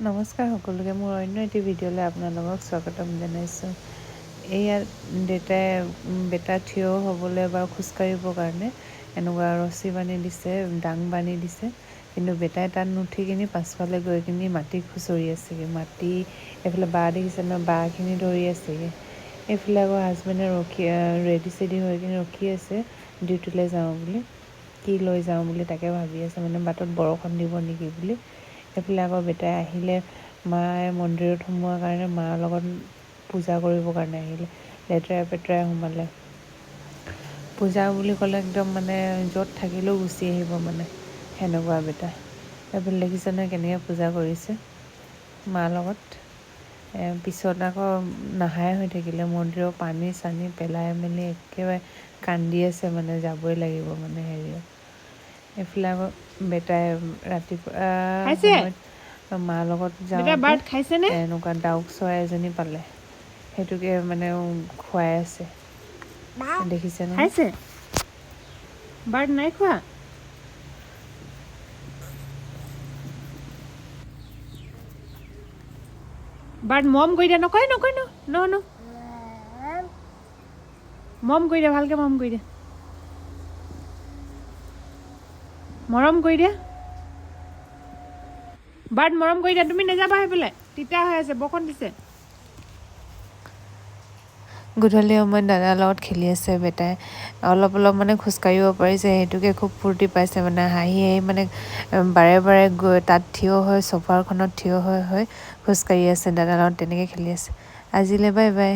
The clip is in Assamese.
নমস্কাৰ সকলোকে, মোৰ অন্য এটি ভিডিঅ'লৈ আপোনালোকক স্বাগতম জনাইছোঁ। এয়া বেটা থিয় হ'বলৈ বা খোজকাঢ়িবৰ কাৰণে এনেকুৱা ৰছী বান্ধি দিছে, ডাং বান্ধি দিছে। কিন্তু বেটাই তাত নুঠি কিনি পাছফালে গৈ কিনি মাটি খুচৰি আছেগৈ। মাটি এইফালে বাঁহ দেখিছে নহয়, বাঁহখিনি ধৰি আছেগৈ। এইফালে আকৌ হাজবেণ্ডে ৰেডি চেডি হৈ কিনি ৰখি আছে ডিউটিলৈ যাওঁ বুলি। কি লৈ যাওঁ বুলি তাকে ভাবি আছে, মানে বাটত বৰষুণ দিব নেকি বুলি। এইফালে আকৌ বেটাই আহিলে, মায়ে মন্দিৰত সোমোৱাৰ কাৰণে মাৰ লগত পূজা কৰিবৰ কাৰণে আহিলে। লেতেৰাই পেতেৰাই সোমালে। পূজা বুলি ক'লে একদম মানে য'ত থাকিলেও গুচি আহিব মানে, সেনেকুৱা বেটা। এইফালে দেখিছে নহয় কেনেকৈ পূজা কৰিছে মাৰ লগত। পিছত আকৌ নাহাই হৈ থাকিলে, মন্দিৰৰ পানী চানী পেলাই মেলি একেবাৰে কান্দি আছে মানে, যাবই লাগিব মানে হেৰিয়ত। এইফালে আকৌ বেটাই ৰাতিপুৱা খাইছে সময়ত মাৰ লগত বেটা যাওঁতে বাৰ্ড খাইছেনে? এনেকুৱা ডাউক চৰাই এজনী পালে, সেইটোকে মানে খুৱাই আছে। দেখিছে নহয়। খাইছে বাৰ্ড নাই খোৱা। বাৰ্ড মৰম কৰি দিয়া, নকয় ন মৰম কৰি দিয়া, ভালকৈ মৰম কৰি দিয়া, মৰম কৰি দিয়া। বাৰ্ড মৰম কৰি দিয়া, তুমি নাযাবা সেইফালে, তিতা হৈ আছে, বৰষুণ দিছে। গধূলি সময়ত দাদাৰ লগত খেলি আছে বেটাই। অলপ মানে খোজকাঢ়িব পাৰিছে, সেইটোকে খুব ফূৰ্তি পাইছে মানে। হাঁহি মানে বাৰে বাৰে গৈ তাত থিয় হৈ চোফাৰখনত থিয় হৈ খোজকাঢ়ি আছে দাদাৰ লগত, তেনেকৈ খেলি আছে। আজিলৈ বাই বাই।